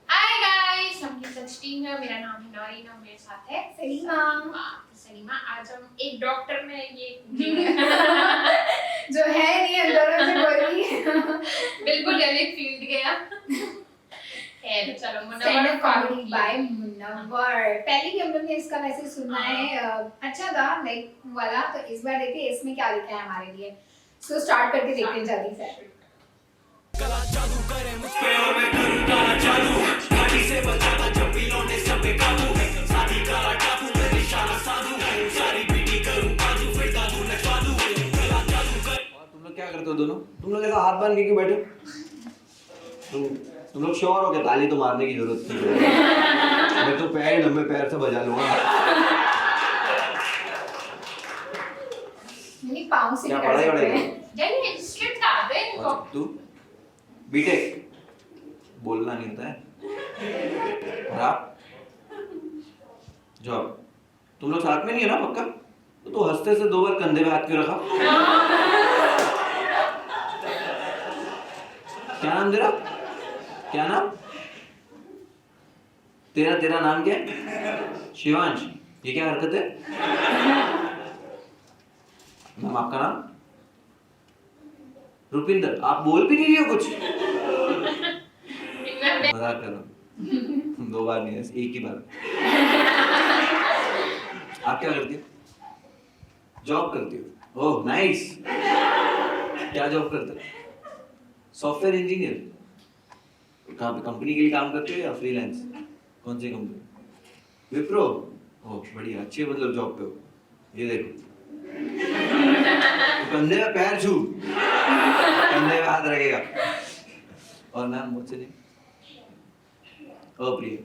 Hi guys, हम की सच team है। मेरा नाम है नौरीन और मेरे साथ है सलीमा। सलीमा। आज हम एक डॉक्टर में ये जो है नहीं अंदर से कोई बिल्कुल अलग फील्ड गया है। तो चलो stand up comedy Faruqui. By Munawar. पहले भी हम लोग ने इसका वैसे सुना है, अच्छा था लाइक वाला। तो इस बार देखते हैं इसमें क्या लिखा है हमारे लिए। सो स्टार्ट करके देखते हैं जल्दी से। कला जादू करे मुझ पे और मैं करूं काला जादू, घाटी से बचाता जब भी लौंडे सब पे काबू, साथी काला टापू में निशाना साधू, सारी पीटी करूं बाजू फिर दादू नचवा दूं, कला जादू कर। और तुम लोग क्या करते हो दोनों? तुम लोग ऐसा हाथ बांध के क्यों बैठे? तुम लोग श्योर हो क्या ताली तो मारने की जरूरत नहीं है? मैं तो पैर लंबे पैर से बजा लूंगा। नहीं पाँव से क्या भी कर पढ़ाई सकते वढ़ाई? हैं। जाइए स्क्रिप्ट आ गए इनको। अच्छा, तू बीटेक बोलना नहीं होता है। और आप जॉब। तुम लोग साथ में नहीं है ना पक्का? तो हंसते से 2 बार कंधे पे हाथ क्यों रखा? क्या नाम तेरा? क्या नाम? तेरा नाम क्या है? शिवांश। ये क्या हरकत है? मैम आपका नाम? रुपिंदर। आप बोल भी नहीं रही हो कुछ? मजाक कर रहा हूँ। 2 बार नहीं, एक ही बार। आप क्या करती हो? जॉब करती हो? Oh nice. क्या जॉब करते हो? Software engineer. कहाँ पे? कंपनी के लिए काम करते हो या फ्रीलांस? कौन सी कंपनी? विप्रो। ओह बढ़िया, अच्छे मतलब जॉब पे हो। ये देखो तो कंधे में पैर छू, कंधे में हाथ रखेगा। और नाम मुझसे नहीं? अप्रिय।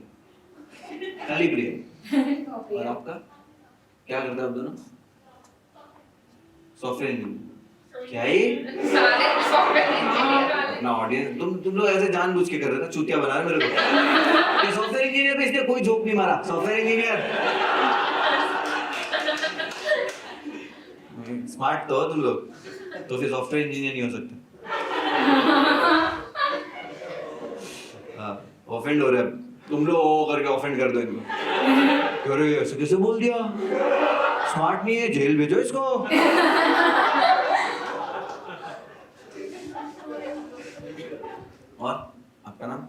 खाली प्रिय। और आपका? क्या करते हो आप दोनों? Software engineer. क्या ये? सारे सॉफ्टवेयर इंजीनियर वाले। अपना ऑडियंस तुम लोग ऐसे जानबूझ के कर रहे हो ना, चूतिया बना रहे हो मेरे को। ये सॉफ्टवेयर इंजीनियर पे इसने कोई जोक नहीं मारा। सॉफ्टवेयर इंजीनियर स्मार्ट तो हो तुम लोग, तो फिर सॉफ्टवेयर इंजीनियर नहीं हो सकते। हाँ ऑफेंड हो रहे हैं तुम लोग, ओ करके ऑफेंड कर दो इनको। अरे ऐसे कैसे बोल दिया? स्मार्ट नहीं है, जेल भेजो इसको। और आपका नाम?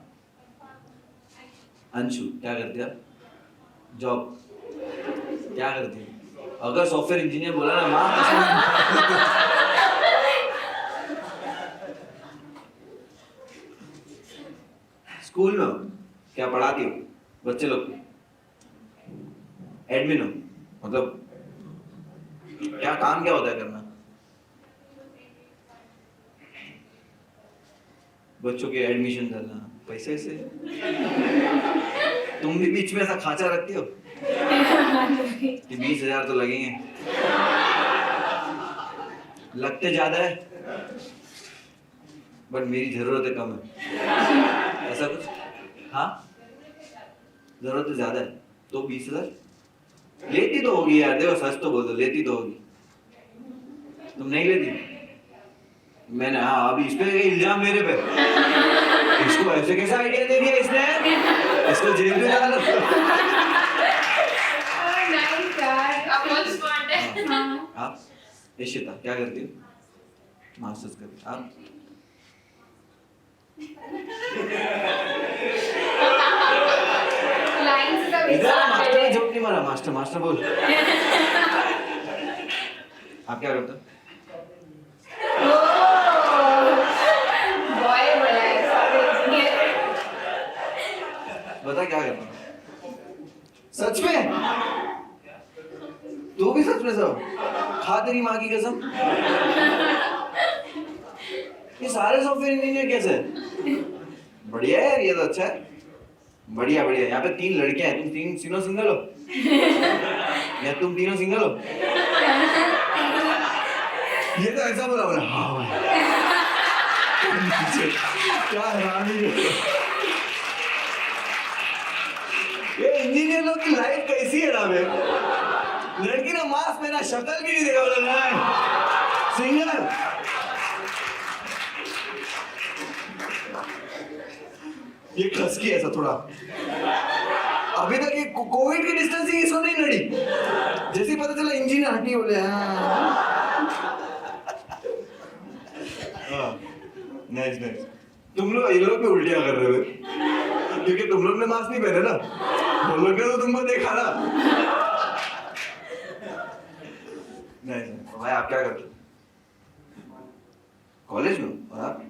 अंशु। क्या करती है आप? जॉब। क्या करती है? अगर सॉफ्टवेयर इंजीनियर बोला ना माँ स्कूल में हो? क्या पढ़ाती हो बच्चे लोग? एडमिन हो? मतलब क्या काम क्या होता है करना? बच्चों के एडमिशन करना, पैसे से। तुम भी बीच में ऐसा खाचा रखती हो कि 20,000 तो लगेंगे? लगते ज्यादा है बट मेरी जरूरतें कम है, ऐसा कुछ? हाँ जरूरतें ज्यादा है तो 20,000 लेती तो होगी यार। देखो सच तो बोल दो, लेती तो होगी। तुम नहीं लेती? मैंने हाँ अभी इस पे इल्जाम मेरे पे। इसको ऐसे कैसा आइडिया दे दिया इसने? इसको जेल में डाल दो। नाइस यार। आप बहुत स्मार्ट है। हाँ। आप? इशिता क्या करती हो? मास्टर्स करती। आप? लाइंस का इधर विचार मास्टर ने है। जोक नहीं मारा। मास्टर बोल। आप क्या करते हो? बॉय बोला है सॉफ्टवेयर इंजीनियर। बता क्या करते हो? सच में? तू भी सच में सब? खा तेरी माँ की कसम। ये सारे सॉफ्टवेयर इंजीनियर कैसे? बढ़िया है यार, ये तो अच्छा है। बढ़िया। यहाँ पे 3 लड़कियां हैं, तुम तीनों सिंगल हो? या तुम तीनों सिंगल हो? ये तो ऐसा बोला हाँ भाई। क्या हरामी है। ये इंजीनियर लोग की लाइफ कैसी है ना बे? लड़की ना मास्क में ना शक्ल भी नहीं देखा बोला सिंगल। ये खसकी ऐसा थोड़ा अभी तक ये कोविड की डिस्टेंसिंग इसको नहीं लड़ी जैसे ही पता चला इंजीनियर हटी बोले नाइस नाइस तुम लोग ये लोग भी उल्टियां कर रहे हो क्योंकि तुम लोग ने मास्क नहीं पहने ना वो लोग ने तो तुमको देखा ना नाइस भाई आप क्या करते हो कॉलेज में और आप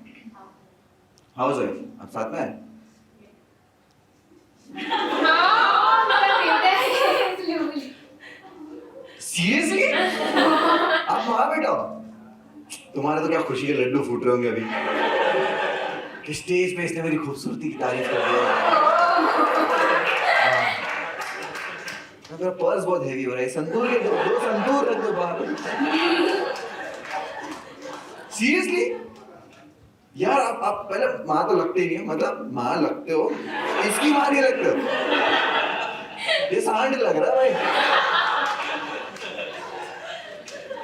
हाउस वाइफ आप साथ में हैं सीरियसली आप वहां बेटा हो तुम्हारे तो क्या खुशी के लड्डू फूट रहे होंगे अभी कि स्टेज पे इसने मेरी खूबसूरती की तारीफ कर दी मेरा पर्स बहुत हेवी हो रहा है संतूर के दो संतूर रख दो बाहर सीरियसली यार आप पहले माँ तो लगते ही नहीं हो मतलब माँ लगते हो इसकी माँ नहीं लगते हो ये सांड लग रहा है भाई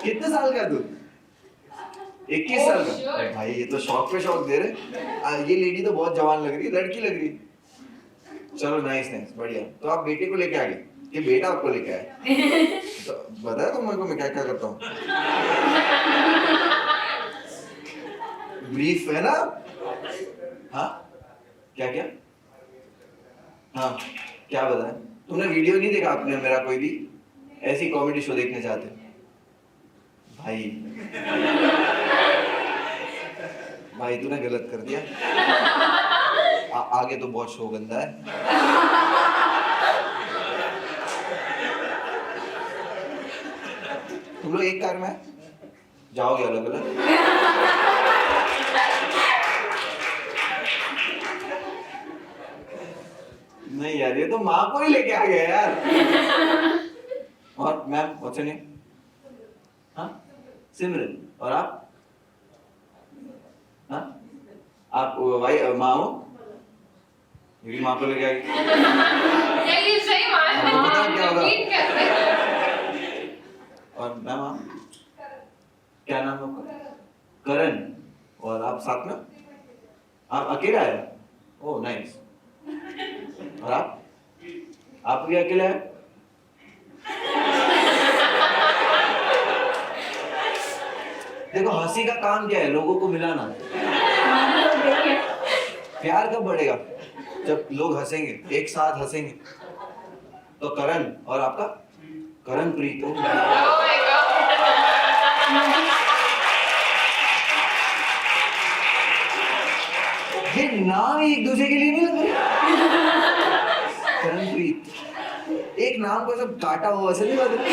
कितने साल का तू 21 साल का भाई ये तो शौक पे शौक दे रहे ये लेडी तो बहुत जवान लग रही है लड़की लग रही है चलो नाइस नाइस बढ़िया तो आप बेटे को लेके आ गए कि बेटा आपको लेके आए तो बताया तुम मेरे को मैं क्या क्या करता हूँ ब्रीफ है ना हाँ क्या क्या हाँ क्या बताया तुमने वीडियो नहीं देखा आपने मेरा कोई भी ऐसी कॉमेडी शो देखने जाते भाई भाई तूने गलत कर दिया आगे तो बहुत शो गंदा है तुम लोग एक कार में जाओगे अलग अलग नहीं यार ये तो माँ को ही लेके आ गया यार और मैम व्हाट्स योर नेम हाँ सिमरन और आप हाँ आप भाई माँ हो मेरी माँ को लेके आ गई ये सही बात है आपको पता है क्या होगा रिपीट कर रहे हैं। और मैम आप क्या नाम है आपका करण और आप साथ में आप अकेले आए ओह नाइस और आप भी अकेले आए देखो हंसी का काम क्या है लोगों को मिलाना प्यार कब बढ़ेगा जब लोग हंसेंगे एक साथ हंसेंगे तो करण और आपका करण प्रीत Oh my God. ये नाम एक दूसरे के लिए नहीं लग रहे करणप्रीत एक नाम को सब काटा हुआ ऐसा नहीं लग रहा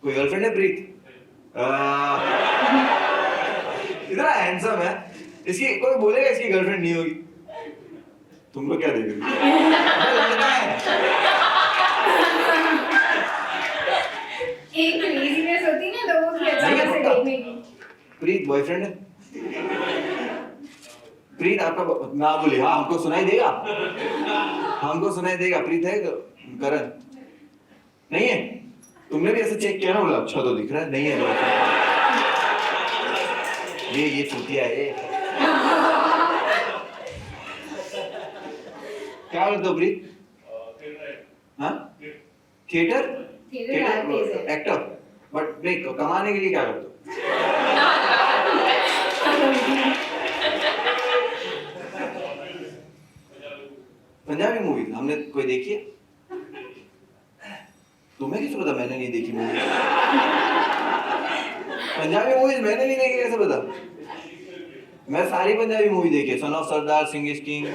कोई गर्लफ्रेंड है प्रीत इतना हैंडसम है इसकी कोई बोलेगा इसकी गर्लफ्रेंड नहीं होगी तुम लोग क्या देख रहे हो लड़का है एक क्रेजीनेस होती है ना लोगों की नहीं है अचानक से पक्का। देखने की प्रीत बॉयफ्रेंड है प्रीत आपका ना बोली हाँ हमको सुनाई देगा प्रीत है करण नहीं है तुमने भी ऐसे चेक किया ना बोला अच्छा तो दिख रहा है नहीं है ये चूतिया है क्या करते हो प्रीत हाँ थिएटर एक्टर बट नहीं कमाने के लिए क्या करते हो पंजाबी मूवी हमने कोई देखी है तुम्हें कैसे पता मैंने नहीं देखी मूवी पंजाबी मूवीज मैंने नहीं देखी कैसे पता मैं सारी पंजाबी मूवी देखी son of Sardar Singh is king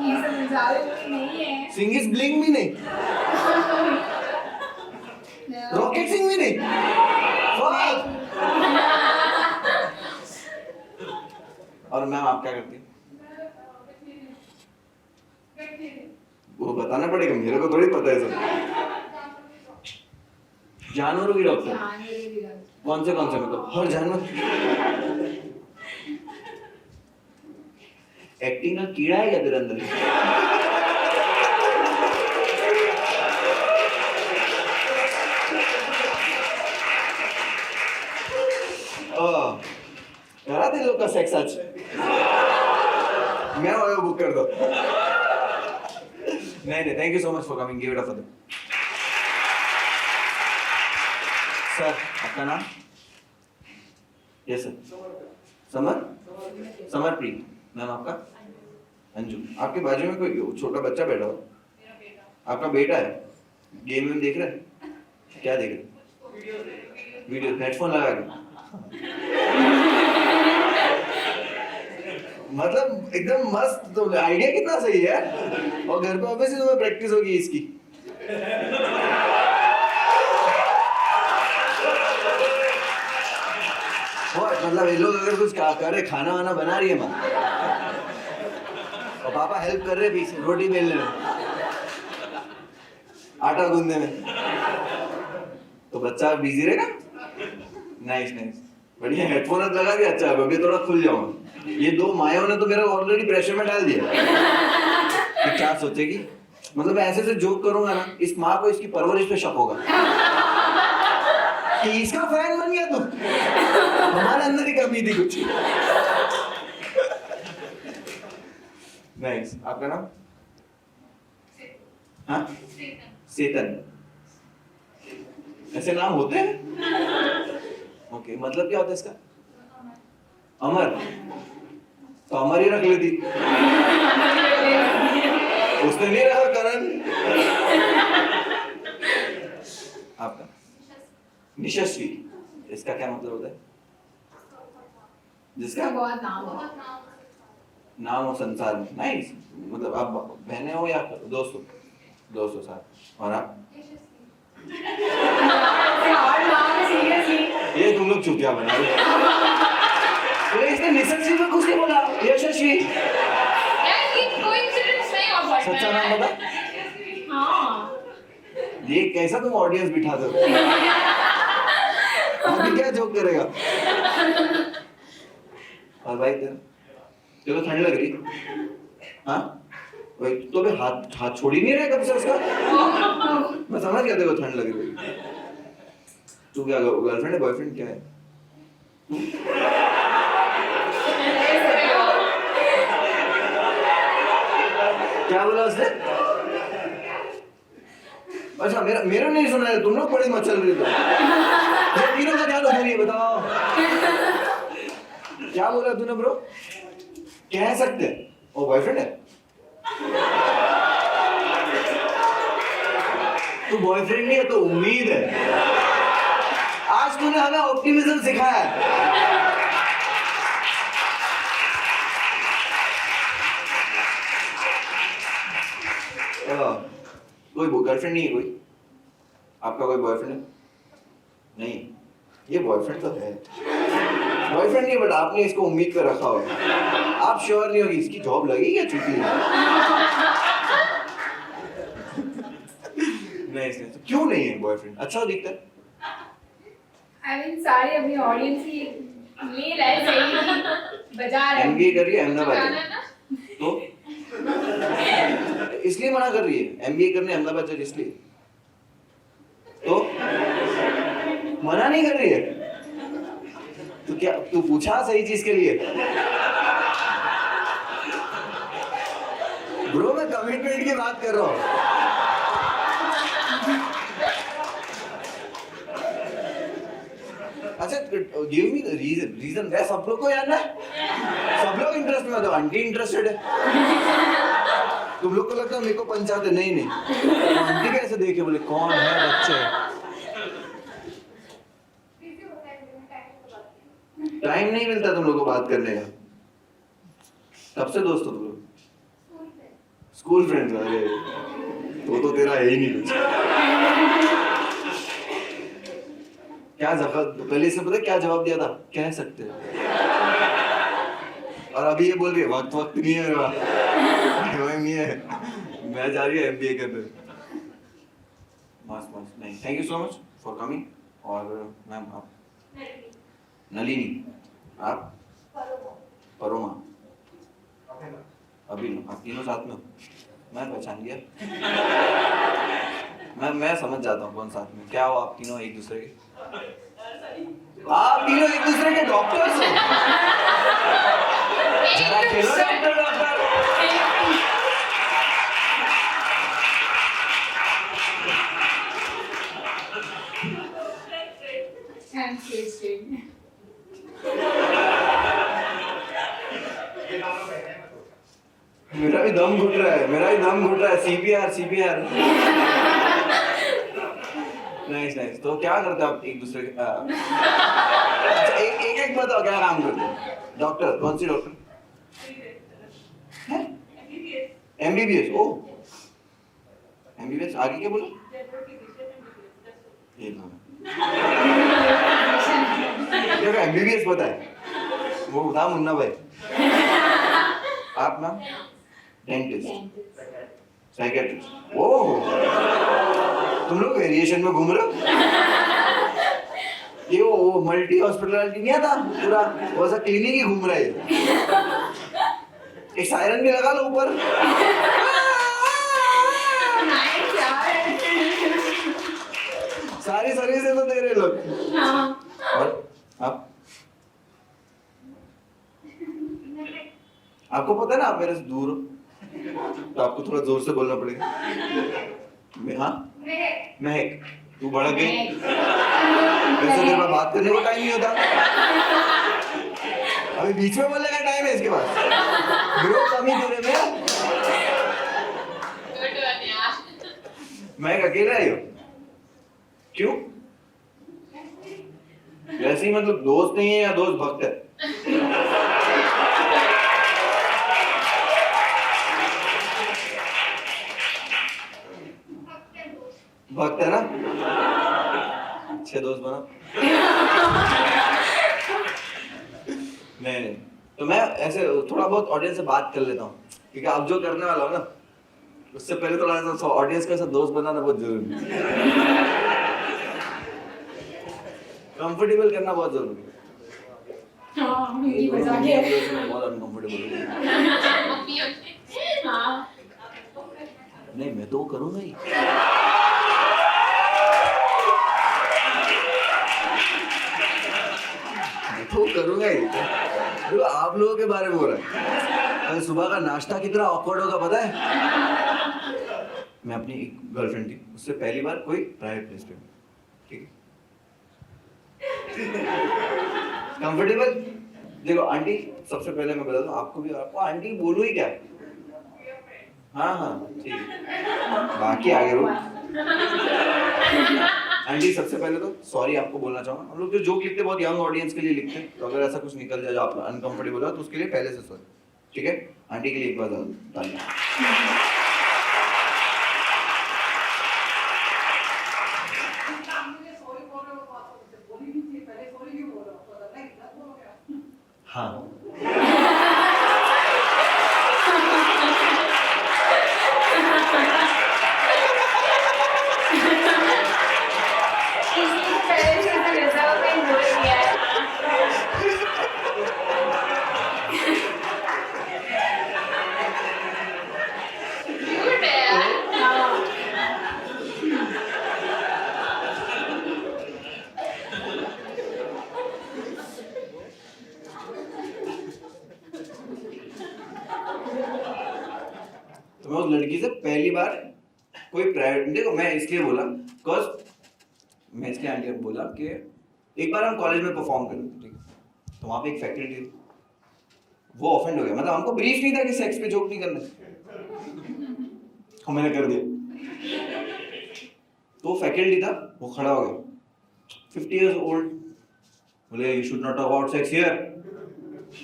ये सब नजारे नहीं है सिंह इज ब्लिंग भी नहीं रॉकेट सिंह भी नहीं Fuck! और मैम आप क्या करती हैं वो बताना पड़ेगा मेरे को थोड़ी पता है सब जानवरों की डॉक्टर कौन से मतलब हर जानवर एक्टिंग का कीड़ा है क्या तेरे अंदर करा दे लोग का सेक्स आज मैं वो बुक कर दो नहीं thank you so much for coming give it up for them sir आपका नाम यस सर समरप्रीत मैम आपका अंजू आपके बाजू में कोई छोटा बच्चा बैठा हो आपका बेटा है गेम में देख रहे हैं क्या देख रहे वीडियो हेडफोन लगा के मतलब एकदम मस्त तो आइडिया कितना सही है और घर पे ऑब्वियसली तुम्हें प्रैक्टिस होगी इसकी मतलब ये लोग अगर कुछ कर रहे खाना वाना बना रही है माँ और पापा हेल्प कर रहे पीछे रोटी बेलने में आटा गूंदने में तो बच्चा बिजी रहेगा नाइस बढ़िया हेडफोन लगा दिया अच्छा अभी थोड़ा खुल जाऊंगा ये दो मायों ने तो मेरा ऑलरेडी प्रेशर में डाल दिया कि क्या सोचेगी मतलब मैं ऐसे जोक करूंगा ना इस माँ को इसकी परवरिश पे शक होगा कि इसका फैन बन गया तुम हमारे अंदर ही कमी थी कुछ नाइस आपका नाम हाँ सेतन ऐसे नाम होते हैं ओके मतलब क्या होता है इसका अमर तो अमर ही रख लेती उसने नहीं रखा करण आपका निशस्वी इसका क्या मतलब होता है जिसका बहुत नाम हो नाम हो संसार में नाइस मतलब आप बहने हो या दोस्त हो साथ और आप ये तुम लोग चुतिया बना रहे तो इसने निशस्वी में कुछ नहीं बोला यशस्वी यार ये कोइंसिडेंस नहीं हो सकता सच्चा नाम बता हाँ ये कैसा तुम ऑडियंस बिठाते हो अभी क्या जोक करेगा और भाई तेरे को ठंड लग रही हाँ भाई तो अभी हाथ छोड़ ही नहीं रहा कब से उसका मैं समझ गया तेरे को ठंड लग रही तू क्या गर्लफ्रेंड है बॉयफ्रेंड क्या है क्या बोला उसने अच्छा मेरा नहीं सुना है तुम लोग बड़े मचल रहे थे ये तीनों का क्या हो रही है बताओ क्या बोला तूने ब्रो कह सकते हैं ओ बॉयफ्रेंड है तू बॉयफ्रेंड नहीं है तो उम्मीद है आज तूने हमें ऑप्टिमिज्म सिखाया है कोई गर्लफ्रेंड नहीं है कोई आपका कोई बॉयफ्रेंड है नहीं ये बॉयफ्रेंड तो है बॉयफ्रेंड नहीं बट आपने इसको उम्मीद पे रखा होगा आप श्योर नहीं होगी इसकी जॉब लगेगी या छुट्टी नहीं तो क्यों नहीं है बॉयफ्रेंड अच्छा दिखता है आई मीन सारे अपनी ऑडियंस की मेल है सही बजा रहे हैं एमबीए कर रही है अहमदाबाद जाना में। है ना तो इसलिए मना कर रही है एमबीए करने अहमदाबाद चल इसलिए तो मना नहीं कर रही है तो क्या तू पूछा सही चीज के लिए ब्रो मैं कमिटमेंट की बात कर रहा हूँ अच्छा गिव मी द रीजन मैं सब लोग को जानना है सब लोग इंटरेस्ट में हो तो आंटी इंटरेस्टेड है तुम लोग को लगता है मेरे को पंचायत है नहीं आंटी कैसे देखे बोले कौन है बच्चे टाइम नहीं मिलता तुम लोग को बात करने का कब से दोस्त हो तुम लोग स्कूल फ्रेंड्स अरे तो तेरा है ही नहीं कुछ क्या जवाब पहले से पता क्या जवाब दिया था कह सकते हैं और अभी ये बोल रही है वक्त नहीं है नहीं है मैं जा रही है एमबीए करने मस्त नहीं thank you so much for coming और मैम आप नलिनी आप परोमा अभी आप तीनों साथ में हो मैं पहचान गया मैं समझ जाता हूँ कौन साथ में क्या हो आप तीनों एक दूसरे के आप तीनों एक दूसरे के डॉक्टर्स हो। जरा खेलो डॉक्टर डॉक्टर। And tasting. मेरा भी दम घुट रहा है, CPR। नाइस। तो क्या करते हो आप एक दूसरे के अच्छा एक बताओ क्या काम करते हो? डॉक्टर, कौन सी डॉक्टर? MBBS। ओ MBBS आगे क्या बोला? देखो MBBS पता है, वो था मुन्ना भाई। आप ना डेंटिस्ट, साइकेट्रिस्ट। ओह तुम लोग वेरिएशन में घूम रहे हो। ये वो मल्टी हॉस्पिटलिटी नहीं आता पूरा, वैसा क्लिनिक ही घूम रहा है। एक सायरन भी लगा लो ऊपर। सारी सर्विसेज तो दे रहे लोग। और आप आपको पता है ना आप मेरे से दूर हो, तो आपको थोड़ा जोर से बोलना पड़ेगा। महक, तू भड़क गई। वैसे तेरे पास बात करने को टाइम नहीं होता, अभी बीच में बोलने का टाइम है इसके पास। ब्रो कमी तेरे में। महक अकेला ही हो? क्यों? वैसे ही मतलब दोस्त नहीं है या दोस्त भक्त है? भक्त है ना? अच्छे दोस्त बना। नहीं तो मैं ऐसे थोड़ा बहुत ऑडियंस से बात कर लेता हूँ, क्योंकि आप जो करने वाला हो ना, उससे पहले थोड़ा सा ऑडियंस के साथ दोस्त बनाना बहुत जरूरी है। कंफर्टेबल करना बहुत जरूरी है। बहुत अनकंफर्टेबल नहीं, मैं तो वो करूंगा ही। मैं तो करूंगा ही। देखो आप लोगों के बारे में हो रहा है, कल सुबह का नाश्ता कितना ऑकवर्ड होगा पता है? मैं अपनी एक गर्लफ्रेंड थी, उससे पहली बार कोई प्राइवेट प्लेस पे, ठीक है? कंफर्टेबल। देखो आंटी, सबसे पहले मैं बता दूं आपको भी, आपको आंटी बोलूं ही क्या? हाँ ठीक है, बाकी आगे रो। आंटी सबसे पहले तो सॉरी आपको बोलना चाहूंगा। हम लोग जो जोक लिखते हैं बहुत यंग ऑडियंस के लिए लिखते हैं, तो अगर ऐसा कुछ निकल जाए जो आप अनकंफर्टेबल हो तो उसके लिए पहले से सॉरी, ठीक है? आंटी के लिए एक बार ताली। हाँ तो मैं उस लड़की से पहली बार कोई प्राइवेट, देखो मैं इसलिए बोला बिकॉज मैं इसलिए आंटी को बोला कि एक बार हम कॉलेज में परफॉर्म कर रहे थे, ठीक है? तो वहाँ पे एक फैकल्टी थी, वो ऑफेंड हो गया। मतलब हमको ब्रीफ नहीं था कि सेक्स पे जोक नहीं करना, तो मैंने कर दिया। तो फैकल्टी था, वो खड़ा हो गया, 50 years old, बोले you should not talk about sex here,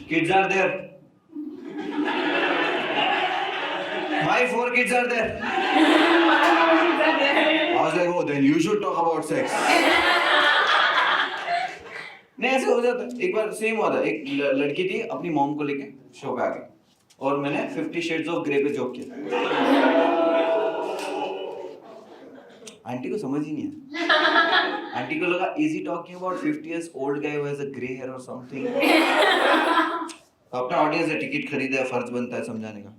kids are there, my 4 kids are there. I was like, oh, then you should talk about sex. नहीं ऐसे हो जाता है। एक बार सेम हुआ था, एक लड़की थी अपनी मॉम को लेके शो पे आ गई और मैंने 50 Shades of Grey पे जोक किया। आंटी को समझ ही नहीं है। आंटी को लगा is he talking about 50 years old guy who has a grey hair or something? अपना ऑडियंस से टिकट खरीदा है, फर्ज बनता है समझाने का।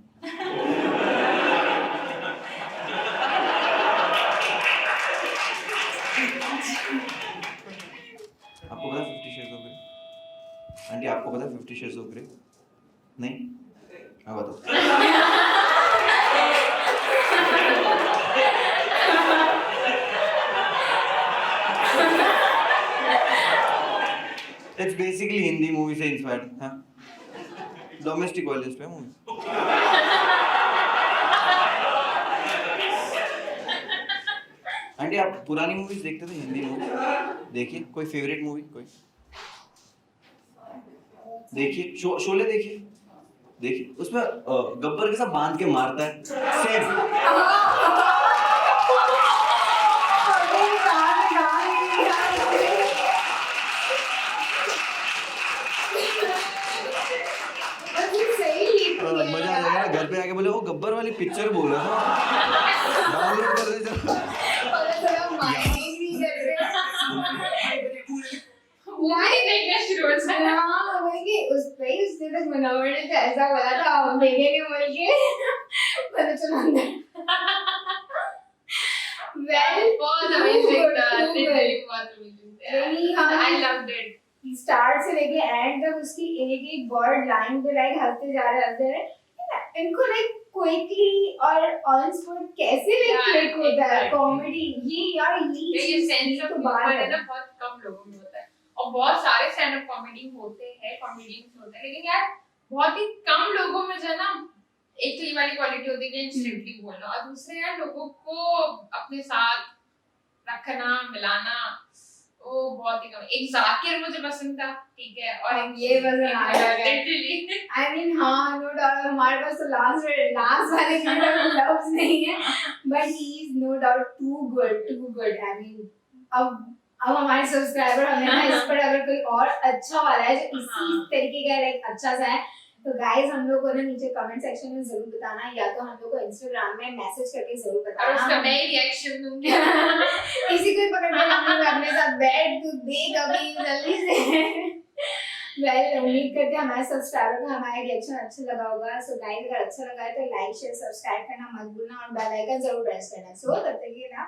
आपको पता 50 50 Shades of Grey? नहीं? हाँ बताओ। It's basically हिंदी मूवी से इंस्पायर्ड, हाँ? डोमेस्टिक वायलेंस पे मूवी। आंटी आप पुरानी मूवीज देखते थे, हिंदी मूवी देखिए, कोई फेवरेट मूवी कोई देखिए, शोले देखिए उसमें गब्बर के साथ बांध के मारता है सेम। मजा आ जाएगा ना, घर पे आके बोले वो गब्बर वाली पिक्चर बोल रहा था, डाउनलोड कर दे जरा। उसने तक बनावट ने ऐसा बोला था मेरे ने बोल के पता चला अंदर। बहुत अमेजिंग था, लिटरली बहुत अमेजिंग था। I loved it. स्टार्ट से लेके एंड तक उसकी एक एक वर्ड लाइन पे लाइक हंसते जा रहे इनको लाइक क्विकली और ऑन स्पॉट कैसे लाइक क्लिक होता है कॉमेडी ये यार ये सेंस ऑफ ह्यूमर है ना, बहुत कम लोगों में होता है। और बहुत सारे स्टैंड अप कॉमेडी होते हैं, कॉमेडियंस होते हैं, लेकिन यार बहुत ही कम लोगों में जो ना एक तो ये वाली क्वालिटी होती है कि इंस्टेंटली बोलना, और दूसरे यार लोगों को अपने साथ रखना मिलाना, वो बहुत ही कम। एक जाकिर मुझे पसंद था, ठीक है, और ये पसंद आया लिटरली आई मीन हाँ नो डाउट हमारे पास तो लास्ट वाले के लव्स नहीं है but he is no doubt too good I mean अब हमारे सब्सक्राइबर हमें ना इस पर अगर कोई और अच्छा वाला है जो इसी तरीके का लाइक अच्छा सा है तो गाइस हम लोग को ना नीचे कमेंट सेक्शन में जरूर बताना, या तो हम लोग को इंस्टाग्राम में मैसेज करके जरूर बताना, और उसका मैं रिएक्शन दूंगी। इसी को पकड़ के हम लोग अपने साथ बैठ तू देख अभी जल्दी से। वेल उम्मीद करते हैं हमारे सब्सक्राइबर को हमारा रिएक्शन अच्छा लगा होगा। सो गाइस अगर अच्छा लगा है तो लाइक शेयर सब्सक्राइब करना मत भूलना और बेल आइकन जरूर प्रेस करना। सो तब तक के लिए ना